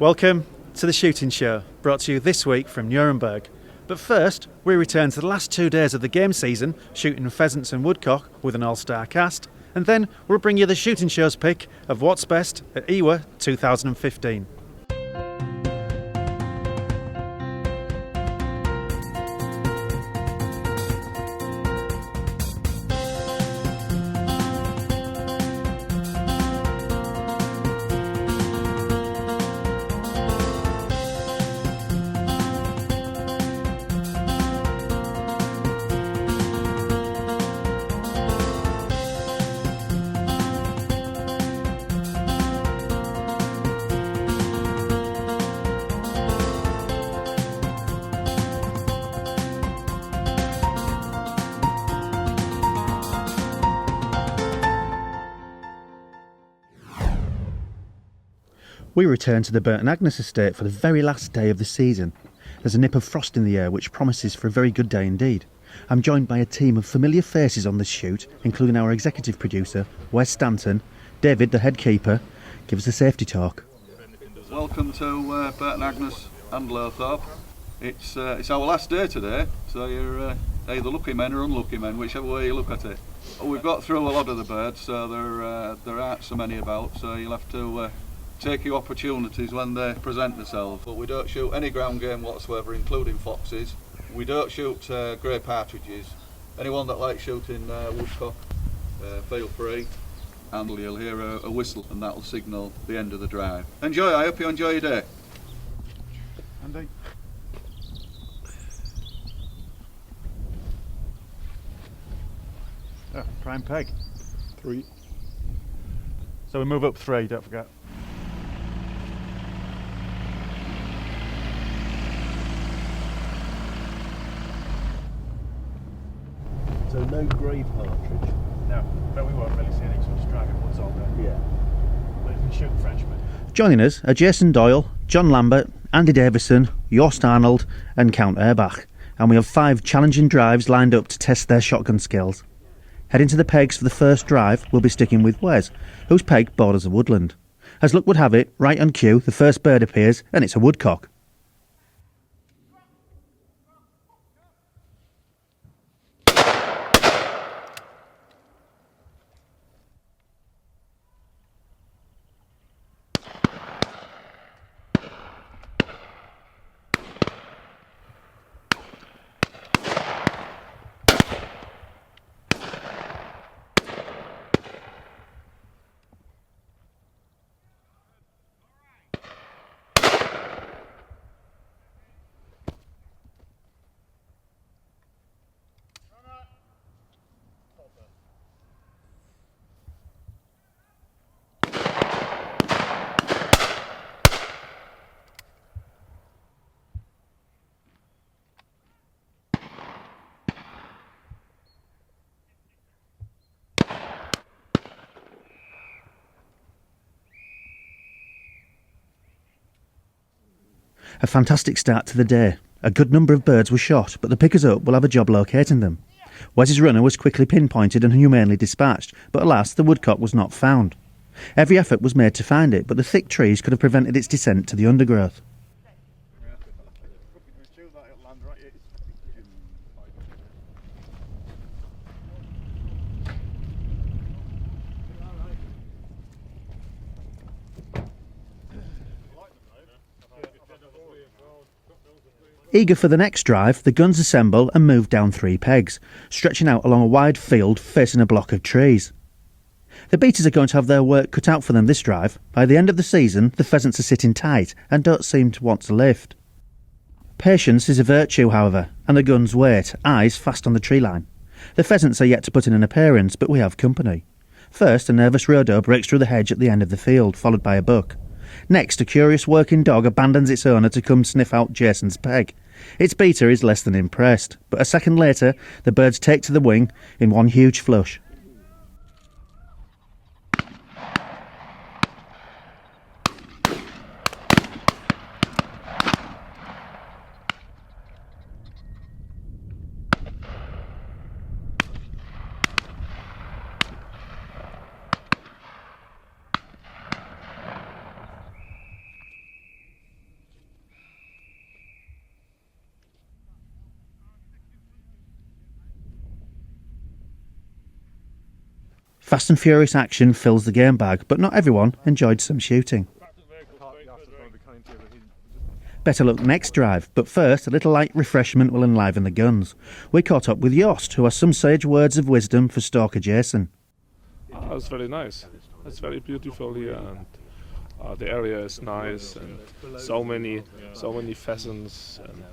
Welcome to the shooting show, brought to you this week from Nuremberg. But first, we return to the last 2 days of the game season, shooting pheasants and woodcock with an all-star cast, and then we'll bring you the shooting show's pick of what's best at IWA 2015. We return to the Burton Agnes estate for the very last day of the season. There's a nip of frost in the air which promises for a very good day indeed. I'm joined by a team of familiar faces on this shoot, including our executive producer, Wes Stanton, David, the head keeper. Give us a safety talk. Welcome to Burton Agnes and Lowthorpe. It's our last day today, so you're either lucky men or unlucky men, whichever way you look at it. We've got through a lot of the birds, so there aren't so many about, so you'll have to take your opportunities when they present themselves. But we don't shoot any ground game whatsoever, including foxes. We don't shoot grey partridges. Anyone that likes shooting woodcock, feel free, and you'll hear a whistle, and that'll signal the end of the drive. Enjoy, I hope you enjoy your day. Andy. Oh, prime peg. 3. So we move up 3, don't forget. So no grey partridge? No, but we won't really see any sort of driving woods all day. Yeah. But you can shoot Frenchmen. Joining us are Jason Doyle, John Lambert, Andy Davison, Jost Arnold and Count Erbach, and we have 5 challenging drives lined up to test their shotgun skills. Heading to the pegs for the first drive, we'll be sticking with Wes, whose peg borders a woodland. As luck would have it, right on cue, the first bird appears, and it's a woodcock. A fantastic start to the day. A good number of birds were shot, but the pickers-up will have a job locating them. Wes's runner was quickly pinpointed and humanely dispatched, but alas, the woodcock was not found. Every effort was made to find it, but the thick trees could have prevented its descent to the undergrowth. Eager for the next drive, the guns assemble and move down 3 pegs, stretching out along a wide field facing a block of trees. The beaters are going to have their work cut out for them this drive. By the end of the season, the pheasants are sitting tight and don't seem to want to lift. Patience is a virtue, however, and the guns wait, eyes fast on the tree line. The pheasants are yet to put in an appearance, but we have company. First, a nervous Rodo breaks through the hedge at the end of the field, followed by a buck. Next, a curious working dog abandons its owner to come sniff out Jason's peg. Its beater is less than impressed, but a second later, the birds take to the wing in one huge flush. Fast and furious action fills the game bag, but not everyone enjoyed some shooting. Better luck next drive, but first a little light refreshment will enliven the guns. We caught up with Jost, who has some sage words of wisdom for stalker Jason. It's very nice. It's very beautiful here, and the area is nice, and so many pheasants, and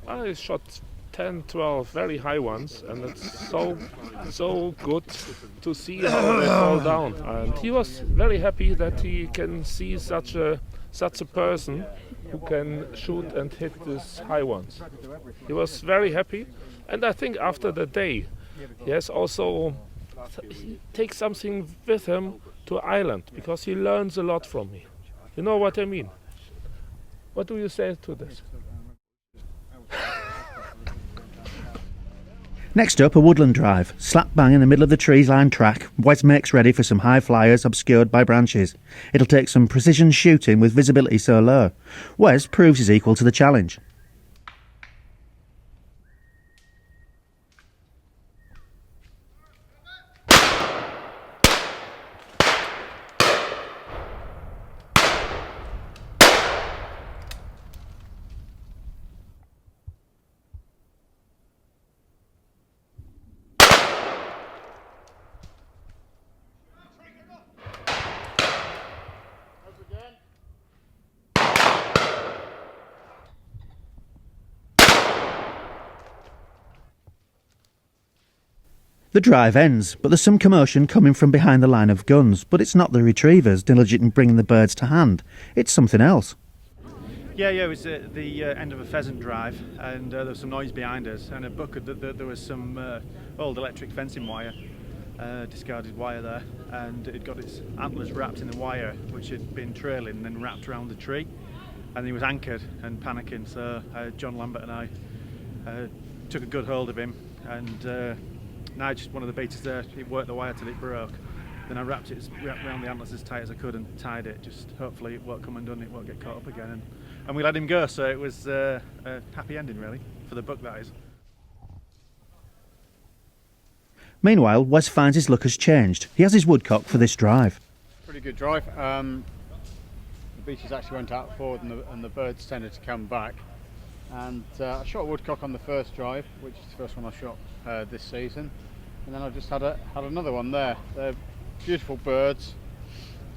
I shot 10, 12 very high ones, and it's so good to see how they fall down. And he was very happy that he can see such a person who can shoot and hit these high ones. He was very happy, and I think after the day, he takes something with him to Ireland, because he learns a lot from me. You know what I mean? What do you say to this? Next up, a woodland drive. Slap bang in the middle of the trees-lined track, Wes makes ready for some high flyers obscured by branches. It'll take some precision shooting with visibility so low. Wes proves he's equal to the challenge. The drive ends, but there's some commotion coming from behind the line of guns. But it's not the retrievers diligent in bringing the birds to hand. It's something else. Yeah, it was at the end of a pheasant drive, and there was some noise behind us, and a bucket that there was some old electric fencing wire, discarded wire there, and it got its antlers wrapped in the wire, which had been trailing and then wrapped around the tree, and he was anchored and panicking. So John Lambert and I took a good hold of him, and Nige, one of the beaters there, he worked the wire till it broke. Then I wrapped around the antlers as tight as I could and tied it. Just hopefully it won't come undone, it won't get caught up again. And we let him go, so it was a happy ending really, for the buck that is. Meanwhile, Wes finds his luck has changed. He has his woodcock for this drive. Pretty good drive. The beaters actually went out forward and the birds tended to come back. And I shot a woodcock on the first drive, which is the first one I shot this season, and then I just had another one there. They're beautiful birds,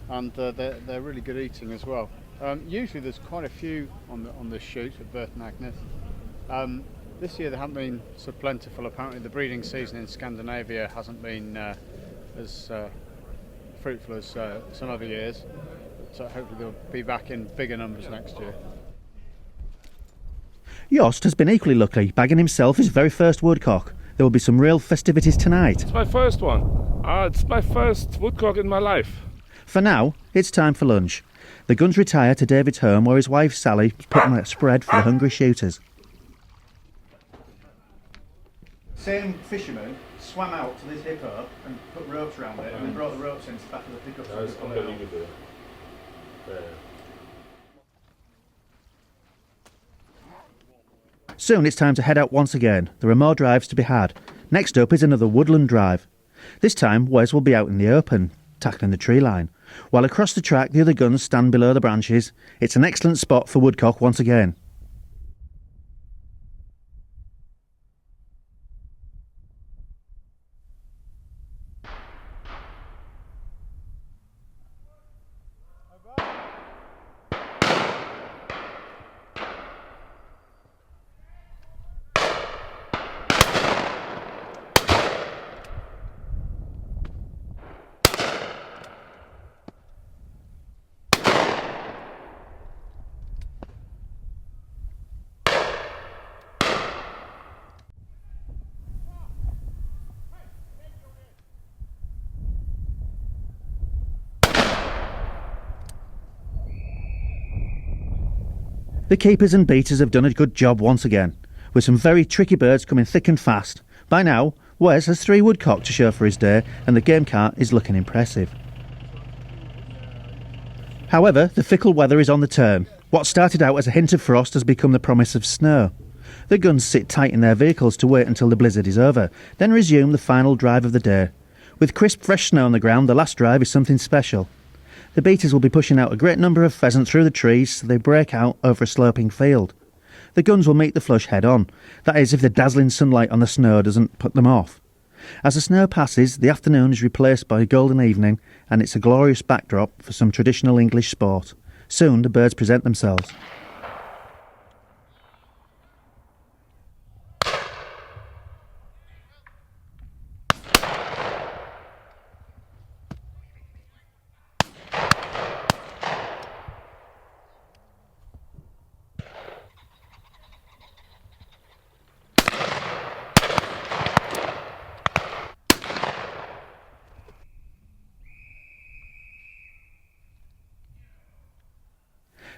and they're really good eating as well. Usually there's quite a few on this shoot at Burton Agnes. This year they haven't been so plentiful. Apparently the breeding season in Scandinavia hasn't been as fruitful as some other years, so hopefully they'll be back in bigger numbers next year. Jost has been equally lucky, bagging himself his very first woodcock. There will be some real festivities tonight. It's my first one. It's my first woodcock in my life. For now, it's time for lunch. The guns retire to David's home, where his wife Sally is putting a spread for the hungry shooters. Same fisherman swam out to this hippo and put ropes around it, and they brought the ropes into the back of the pickup. That is unbelievable. Soon it's time to head out once again. There are more drives to be had. Next up is another woodland drive. This time Wes will be out in the open, tackling the tree line. While across the track the other guns stand below the branches. It's an excellent spot for woodcock once again. The keepers and beaters have done a good job once again, with some very tricky birds coming thick and fast. By now, Wes has 3 woodcock to show for his day, and the game cart is looking impressive. However, the fickle weather is on the turn. What started out as a hint of frost has become the promise of snow. The guns sit tight in their vehicles to wait until the blizzard is over, then resume the final drive of the day. With crisp fresh snow on the ground, the last drive is something special. The beaters will be pushing out a great number of pheasant through the trees so they break out over a sloping field. The guns will meet the flush head on, that is if the dazzling sunlight on the snow doesn't put them off. As the snow passes, the afternoon is replaced by a golden evening, and it's a glorious backdrop for some traditional English sport. Soon the birds present themselves.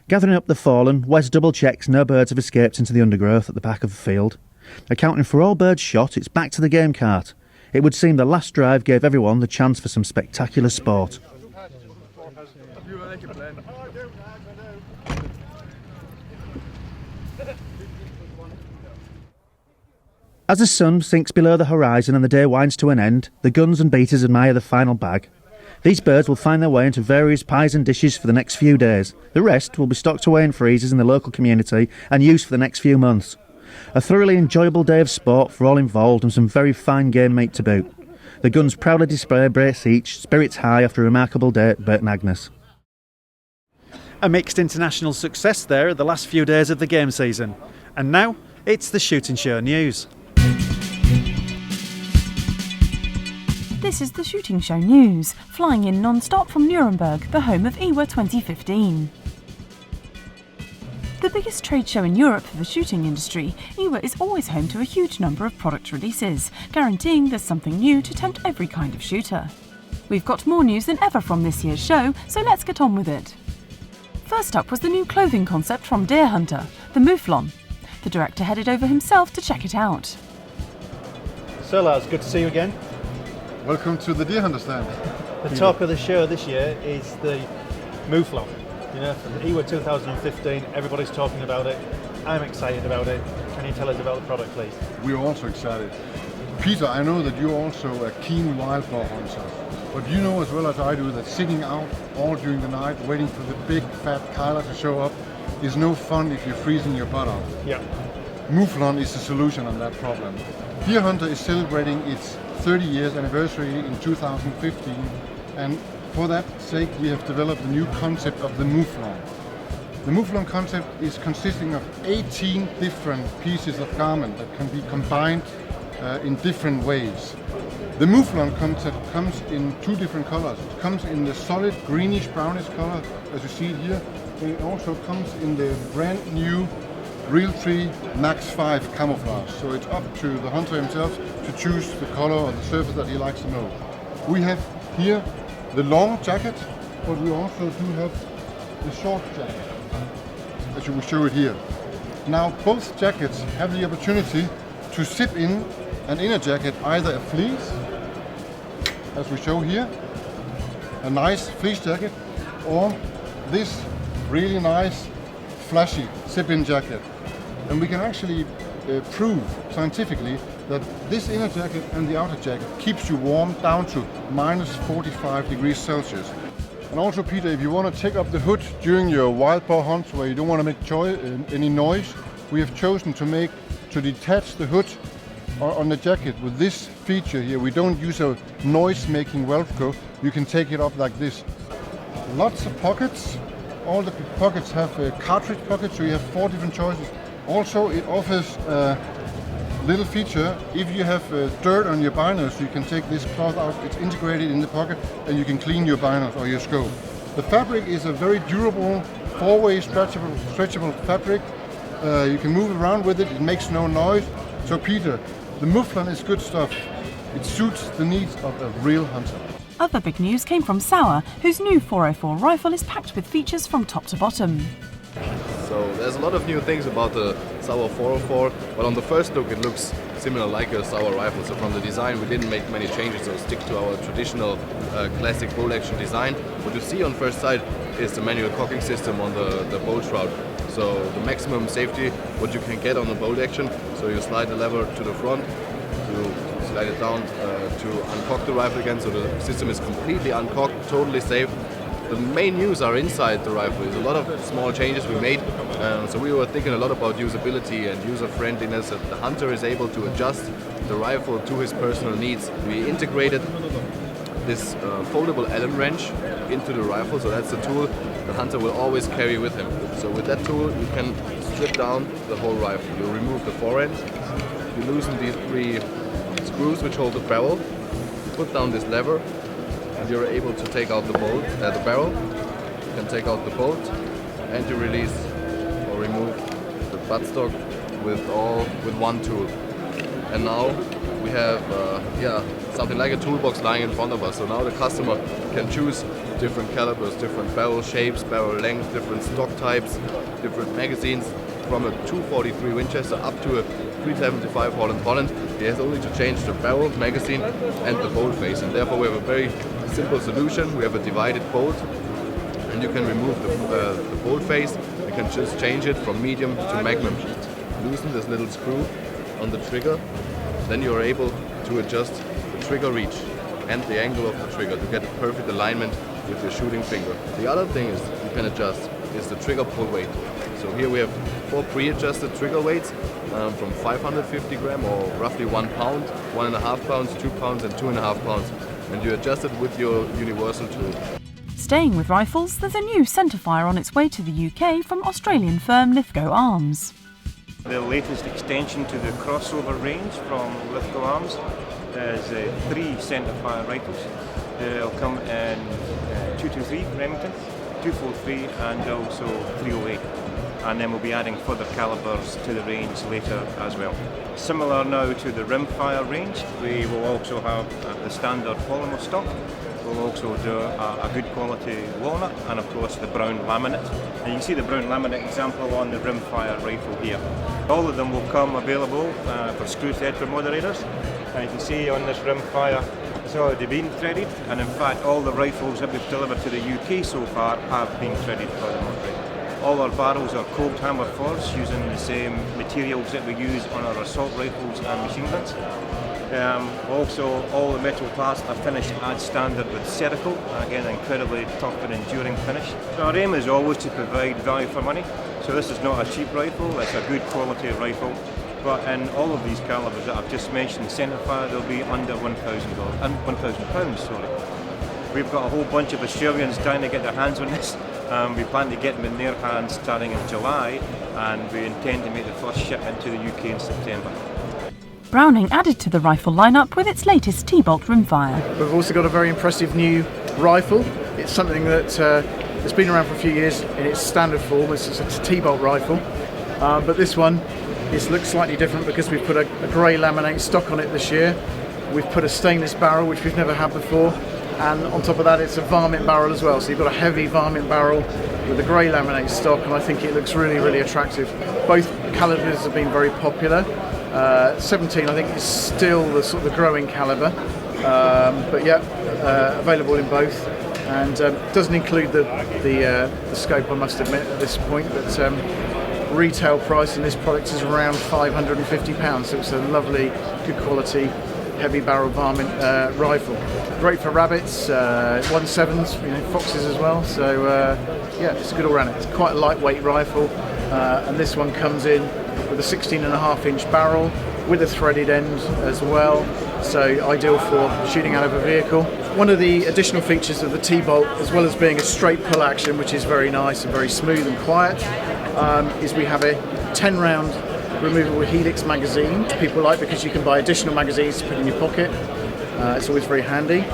Gathering up the fallen, Wes double-checks no birds have escaped into the undergrowth at the back of the field. Accounting for all birds shot, it's back to the game cart. It would seem the last drive gave everyone the chance for some spectacular sport. As the sun sinks below the horizon and the day winds to an end, the guns and beaters admire the final bag. These birds will find their way into various pies and dishes for the next few days. The rest will be stocked away in freezers in the local community and used for the next few months. A thoroughly enjoyable day of sport for all involved and some very fine game meat to boot. The guns proudly display a brace each, spirits high after a remarkable day at Burton Agnes. A mixed international success there at the last few days of the game season. And now, it's the Shooting Show news. This is the Shooting Show news, flying in non-stop from Nuremberg, the home of IWA 2015. The biggest trade show in Europe for the shooting industry, IWA is always home to a huge number of product releases, guaranteeing there's something new to tempt every kind of shooter. We've got more news than ever from this year's show, so let's get on with it. First up was the new clothing concept from Deerhunter, the Mouflon. The director headed over himself to check it out. So lads, good to see you again. Welcome to the Deerhunter stand. The talk of the show this year is the Mouflon. You know, from the IWA 2015, everybody's talking about it. I'm excited about it. Can you tell us about the product, please? We're also excited. Peter, I know that you're also a keen wild boar hunter, but you know as well as I do that sitting out all during the night waiting for the big fat kyler to show up is no fun if you're freezing your butt off. Yeah. Mouflon is the solution on that problem. Deerhunter is celebrating its 30 years anniversary in 2015, and for that sake we have developed a new concept of the Mouflon. The Mouflon concept is consisting of 18 different pieces of garment that can be combined in different ways. The Mouflon concept comes in two different colors. It comes in the solid greenish brownish color as you see it here. It also comes in the brand new Realtree Max 5 camouflage, so it's up to the hunter himself to choose the color or the surface that he likes the most. We have here the long jacket, but we also do have the short jacket, as you will show it here. Now both jackets have the opportunity to zip in an inner jacket, either a fleece, as we show here, a nice fleece jacket, or this really nice flashy zip-in jacket. And we can actually prove scientifically that this inner jacket and the outer jacket keeps you warm down to minus 45 degrees Celsius. And also, Peter, if you want to take up the hood during your wild boar hunts where you don't want to make any noise, we have chosen to detach the hood on the jacket with this feature here. We don't use a noise-making Velcro. You can take it up like this. Lots of pockets. All the pockets have cartridge pockets, so you have 4 different choices. Also, it offers a little feature. If you have dirt on your binos, you can take this cloth out. It's integrated in the pocket, and you can clean your binos or your scope. The fabric is a very durable, 4-way stretchable fabric. You can move around with it. It makes no noise. So, Peter, the Mouflon is good stuff. It suits the needs of a real hunter. Other big news came from Sauer, whose new 404 rifle is packed with features from top to bottom. So there's a lot of new things about the Sauer 404, but on the first look it looks similar like a Sauer rifle. So from the design we didn't make many changes, so stick to our traditional classic bolt action design. What you see on first sight is the manual cocking system on the bolt shroud. So the maximum safety what you can get on the bolt action, so you slide the lever to the front to slide it down to uncock the rifle again, so the system is completely uncocked, totally safe. The main news are inside the rifle. There's a lot of small changes we made, so we were thinking a lot about usability and user-friendliness, that the hunter is able to adjust the rifle to his personal needs. We integrated this foldable Allen wrench into the rifle, so that's the tool the hunter will always carry with him. So with that tool you can strip down the whole rifle. You remove the forend, you loosen these 3 screws which hold the barrel, put down this lever, and you're able to take out the bolt, the barrel. You can take out the bolt, and you release or remove the buttstock with one tool. And now we have something like a toolbox lying in front of us. So now the customer can choose different calibers, different barrel shapes, barrel length, different stock types, different magazines, from a 243 Winchester up to a 375 Holland. He has only to change the barrel, magazine, and the bolt face. And therefore we have a very simple solution. We have a divided bolt, and you can remove the bolt face. You can just change it from medium to magnum. Loosen this little screw on the trigger, then you are able to adjust the trigger reach and the angle of the trigger to get a perfect alignment with your shooting finger. The other thing is you can adjust is the trigger pull weight. So here we have 4 pre-adjusted trigger weights from 550 gram or roughly 1 pound, 1.5 pounds, 2 pounds and 2.5 pounds, and you adjust it with your universal tool. Staying with rifles, there's a new centrefire on its way to the UK from Australian firm Lithgow Arms. The latest extension to the crossover range from Lithgow Arms. There's 3 centrefire rifles. They'll come in 223 Remington, 243 and also 308. And then we'll be adding further calibers to the range later as well. Similar now to the rimfire range, we will also have the standard polymer stock. We'll also do a good quality walnut and of course the brown laminate. And you can see the brown laminate example on the rimfire rifle here. All of them will come available for screw thread for moderators. And you can see on this rimfire it's already been threaded, and in fact all the rifles that we've delivered to the UK so far have been threaded by the moderator. All our barrels are cold hammer forged using the same materials that we use on our assault rifles and machine guns. Also, all the metal parts are finished as standard with Cerakote, again incredibly tough and enduring finish. Our aim is always to provide value for money, so this is not a cheap rifle, it's a good quality rifle. But in all of these calibers that I've just mentioned, centrefire, they'll be under £1,000. Sorry. We've got a whole bunch of Australians trying to get their hands on this. We plan to get them in their hands starting in July, and we intend to make the first shipment to the UK in September. Browning added to the rifle lineup with its latest T-bolt rimfire. We've also got a very impressive new rifle. It's something that has been around for a few years in its standard form. It's a T-bolt rifle, but this one looks slightly different because we've put a grey laminate stock on it this year. We've put a stainless barrel, which we've never had before, and on top of that it's a varmint barrel as well. So you've got a heavy varmint barrel with a grey laminate stock, and I think it looks really, really attractive. Both calibers have been very popular. 17 I think is still the sort of growing caliber, but yeah, available in both, and doesn't include the scope, I must admit at this point, but retail price in this product is around £550, so it's a lovely, good quality, heavy barrel varmint rifle. Great for rabbits, 1.7s, foxes as well, so yeah, it's a good all-rounder. It's quite a lightweight rifle, and this one comes in with a 16.5-inch barrel with a threaded end as well, so ideal for shooting out of a vehicle. One of the additional features of the T-bolt, as well as being a straight pull action, which is very nice and very smooth and quiet, is we have a 10-round removable helix magazine, which people like because you can buy additional magazines to put in your pocket. It's always very handy,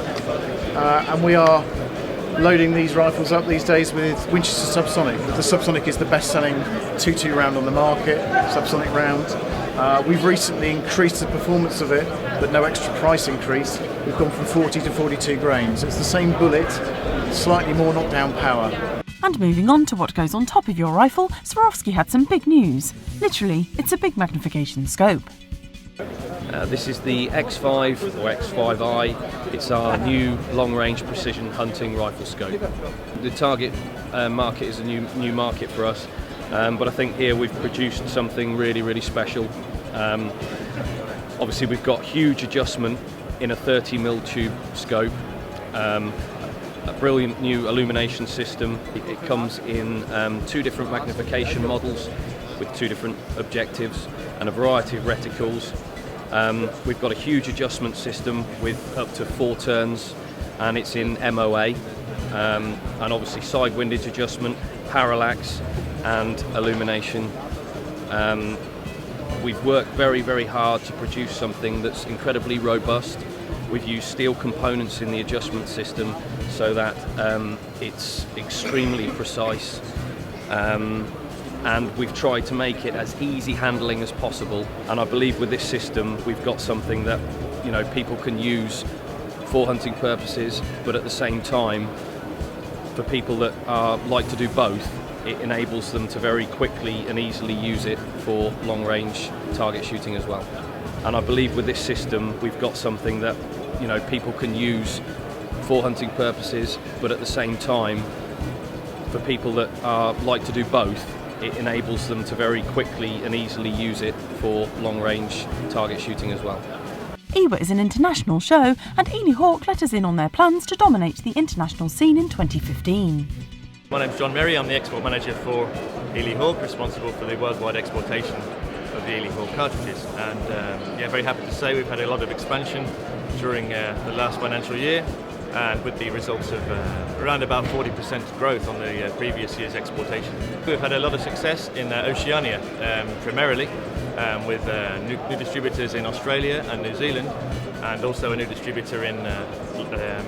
and we are loading these rifles up these days with Winchester Subsonic. The Subsonic is the best-selling 2.2 round on the market, Subsonic round. We've recently increased the performance of it, but no extra price increase. We've gone from 40 to 42 grains. It's the same bullet, slightly more knockdown power. And moving on to what goes on top of your rifle, Swarovski had some big news. Literally, it's a big magnification scope. This is the X5 or X5i. It's our new long-range precision hunting rifle scope. The target market is a new market for us, but I think here we've produced something really, really special. Obviously we've got huge adjustment in a 30mm tube scope, a brilliant new illumination system. It comes in 2 different magnification models with 2 different objectives and a variety of reticles. We've got a huge adjustment system with up to 4 turns, and it's in MOA, and obviously side windage adjustment, parallax and illumination. We've worked very hard to produce something that's incredibly robust. We've used steel components in the adjustment system so that it's extremely precise, and we've tried to make it as easy handling as possible. And I believe with this system we've got something that, you know, people can use for hunting purposes, but at the same time, for people that like to do both, it enables them to very quickly and easily use it for long-range target shooting as well. And I believe with this system we've got something that, you know, people can use for hunting purposes, but at the same time, for people that like to do both, it enables them to very quickly and easily use it for long-range target shooting as well. IWA is an international show, and Eley Hawk let us in on their plans to dominate the international scene in 2015. My name's John Merry, I'm the export manager for Eley Hawk, responsible for the worldwide exportation of the Eley Hawk cartridges. And very happy to say we've had a lot of expansion during the last financial year, and with the results of around about 40% growth on the previous year's exportation. We've had a lot of success in Oceania, primarily, with new distributors in Australia and New Zealand, and also a new distributor in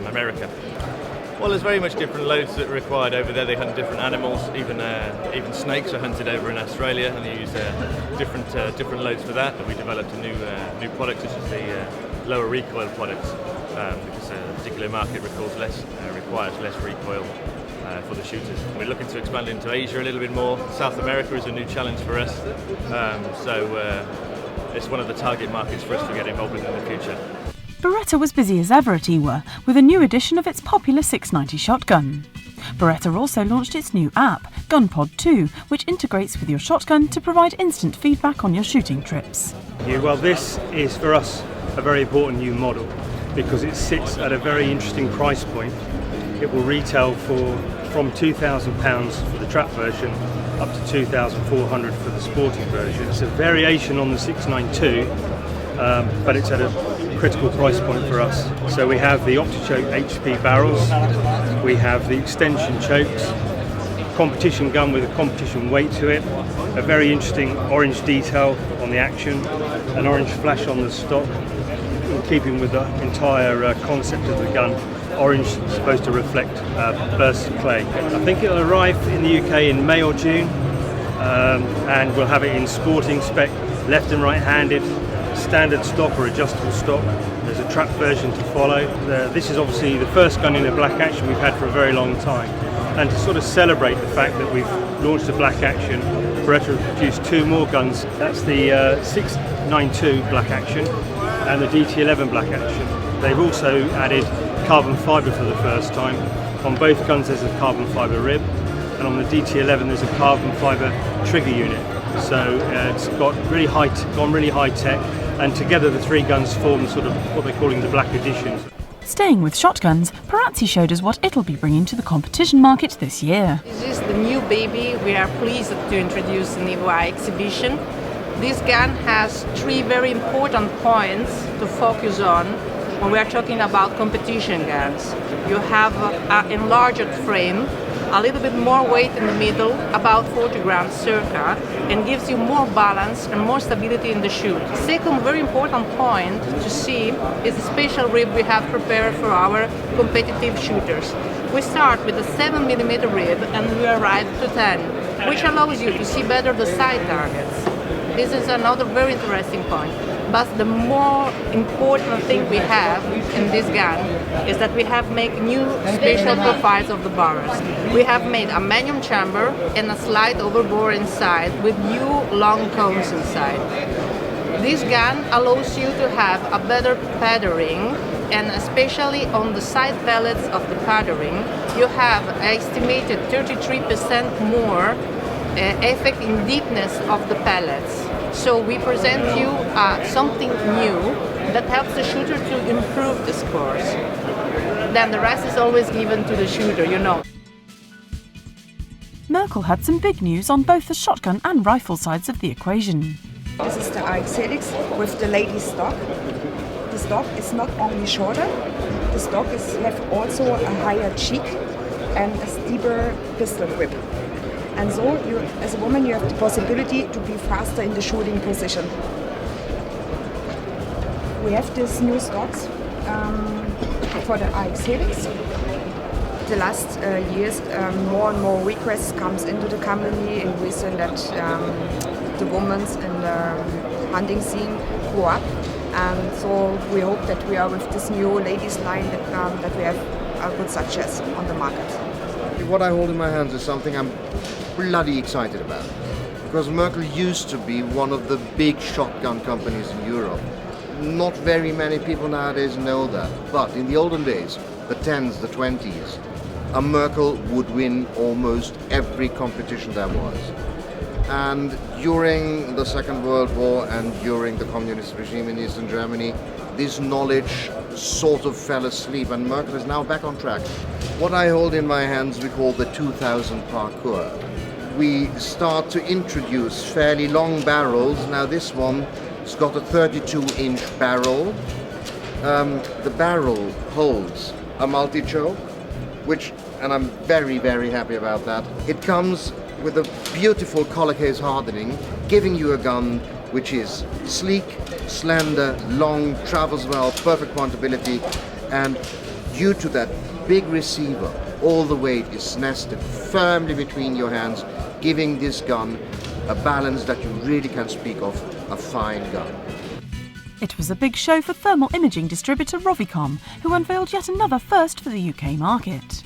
America. Well, there's very much different loads that are required over there. They hunt different animals, even snakes are hunted over in Australia, and they use different loads for that. And we developed a new product, such as the lower recoil products, because a particular market requires less recoil for the shooters. We're looking to expand into Asia a little bit more. South America is a new challenge for us, so it's one of the target markets for us to get involved with in the future. Beretta was busy as ever at IWA with a new edition of its popular 690 shotgun. Beretta also launched its new app, GunPod 2, which integrates with your shotgun to provide instant feedback on your shooting trips. Yeah, well, this is for us a very important new model because it sits at a very interesting price point. It will retail from £2,000 for the trap version up to £2,400 for the sporting version. It's a variation on the 692, but it's at a critical price point for us. So we have the OptiChoke HP barrels, we have the extension chokes, competition gun with a competition weight to it, a very interesting orange detail on the action, an orange flash on the stock, in keeping with the entire concept of the gun. Orange is supposed to reflect bursts of clay. I think it'll arrive in the UK in May or June, and we'll have it in sporting spec, left and right-handed, standard stock or adjustable stock. There's a trap version to follow. This is obviously the first gun in a black action we've had for a very long time. And to sort of celebrate the fact that we've launched a black action, Beretta have produced 2 more guns. That's the 692 black action and the DT11 black action. They've also added carbon fibre for the first time. On both guns there's a carbon fibre rib, and on the DT11 there's a carbon fibre trigger unit. So it's got gone really high tech, and together the 3 guns form sort of what they're calling the Black Edition. Staying with shotguns, Perazzi showed us what it'll be bringing to the competition market this year. This is the new baby we are pleased to introduce in the IWA exhibition. This gun has 3 very important points to focus on when we are talking about competition guns. You have an enlarged frame, a little bit more weight in the middle, about 40 grams circa, and gives you more balance and more stability in the shoot. Second very important point to see is the special rib we have prepared for our competitive shooters. We start with a 7mm rib and we arrive to 10, which allows you to see better the side targets. This is another very interesting point. But the more important thing we have in this gun is that we have made new special profiles of the barrels. We have made a magnum chamber and a slide over bore inside with new long cones inside. This gun allows you to have a better pattering, and especially on the side pellets of the pattering, you have estimated 33% more effect in deepness of the pellets. So we present you something new that helps the shooter to improve the scores. Then the rest is always given to the shooter, you know. Merkel had some big news on both the shotgun and rifle sides of the equation. This is the AX Helix with the latest stock. The stock is not only shorter, the stock have also a higher cheek and a steeper pistol grip. And so, you, as a woman, you have the possibility to be faster in the shooting position. We have these new stocks for the AX Helix. The last years, more and more requests comes into the company, and we see that the women in the hunting scene grow up. And so we hope that we are with this new ladies line that we have a good success on the market. What I hold in my hands is something I'm bloody excited about, because Merkel used to be one of the big shotgun companies in Europe. Not very many people nowadays know that, but in the olden days, the 10s, the 20s, a Merkel would win almost every competition there was. And during the Second World War and during the communist regime in Eastern Germany, this knowledge sort of fell asleep, and Merkel is now back on track. What I hold in my hands we call the 2000 parkour. We start to introduce fairly long barrels. Now this one has got a 32-inch barrel. The barrel holds a multi-choke, which, and I'm very, very happy about that. It comes with a beautiful collar case hardening, giving you a gun which is sleek, slender, long, travels well, perfect pointability, and due to that big receiver, all the weight is nested firmly between your hands, giving this gun a balance that you really can speak of a fine gun. It was a big show for thermal imaging distributor Rovicom, who unveiled yet another first for the UK market.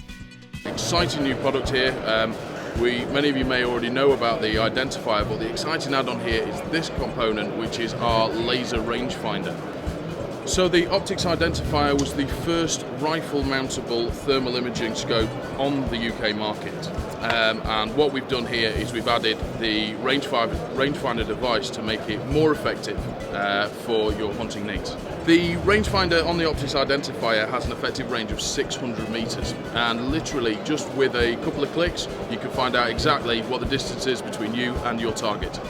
Exciting new product here. Many of you may already know about the identifier, but the exciting add-on here is this component, which is our laser rangefinder. So the optics identifier was the first rifle-mountable thermal imaging scope on the UK market. And what we've done here is we've added the rangefinder device to make it more effective for your hunting needs. The rangefinder on the optics identifier has an effective range of 600 metres, and literally just with a couple of clicks you can find out exactly what the distance is between you and your target.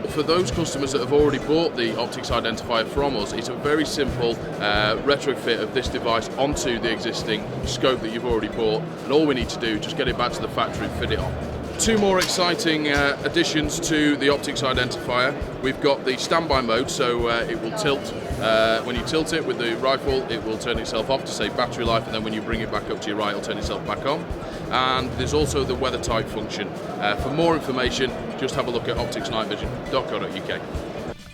For those customers that have already bought the optics identifier from us, it's a very simple retrofit of this device onto the existing scope that you've already bought, and all we need to do is just get it back to the factory and fit it on. Two more exciting additions to the optics identifier. We've got the standby mode, so it will tilt. When you tilt it with the rifle, it will turn itself off to save battery life, and then when you bring it back up to your right, it'll turn itself back on. And there's also the weather type function. For more information, just have a look at opticsnightvision.co.uk.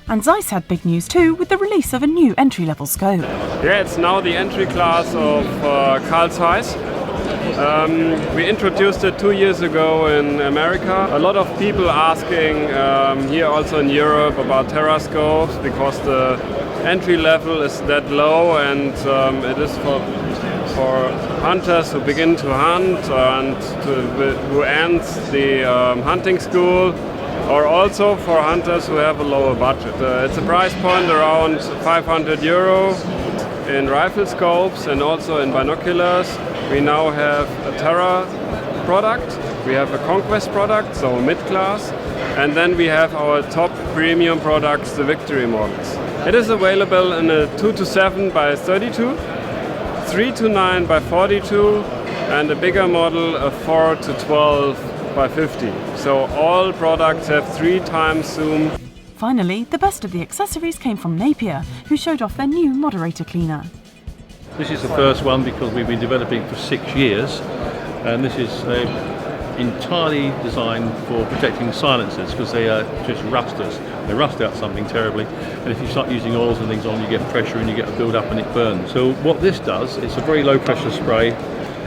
And Zeiss had big news too with the release of a new entry-level scope. Yeah, it's now the entry class of Carl Zeiss. We introduced it 2 years ago in America. A lot of people asking here also in Europe about terrascopes, because the entry level is that low, and it is for hunters who begin to hunt and who end the hunting school, or also for hunters who have a lower budget. It's a price point around €500 in rifle scopes and also in binoculars. We now have a Terra product, we have a Conquest product, so mid-class, and then we have our top premium products, the Victory models. It is available in a 2-7 by 32, 3-9 by 42, and a bigger model, a 4-12 by 50. So all products have 3 times zoom. Finally, the best of the accessories came from Napler, who showed off their new moderator cleaner. This is the first one because we've been developing for 6 years, and this is entirely designed for protecting silencers, because they are just rusters. They rust out something terribly, and if you start using oils and things on, you get pressure and you get a build up and it burns. So what this does, it's a very low pressure spray,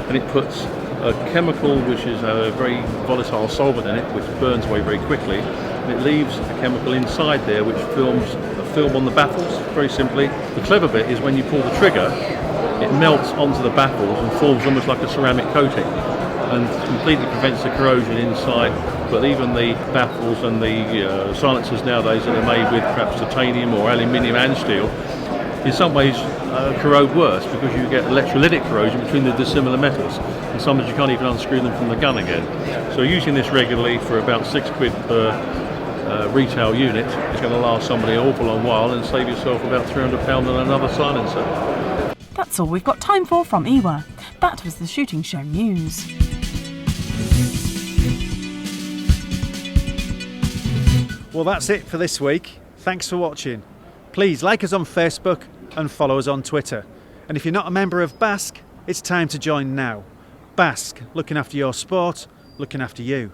and it puts a chemical which is a very volatile solvent in it, which burns away very quickly, and it leaves a chemical inside there which films a film on the baffles, very simply. The clever bit is when you pull the trigger, it melts onto the baffles and forms almost like a ceramic coating. and completely prevents the corrosion inside. But even the baffles and the silencers nowadays that are made with perhaps titanium or aluminium and steel, in some ways corrode worse because you get electrolytic corrosion between the dissimilar metals, and sometimes you can't even unscrew them from the gun again. So using this regularly for about £6 per retail unit is going to last somebody an awful long while and save yourself about £300 on another silencer. That's all we've got time for from IWA. That was the Shooting Show News. Well, that's it for this week. Thanks for watching. Please like us on Facebook and follow us on Twitter. And if you're not a member of BASC, it's time to join now. BASC, looking after your sport, looking after you.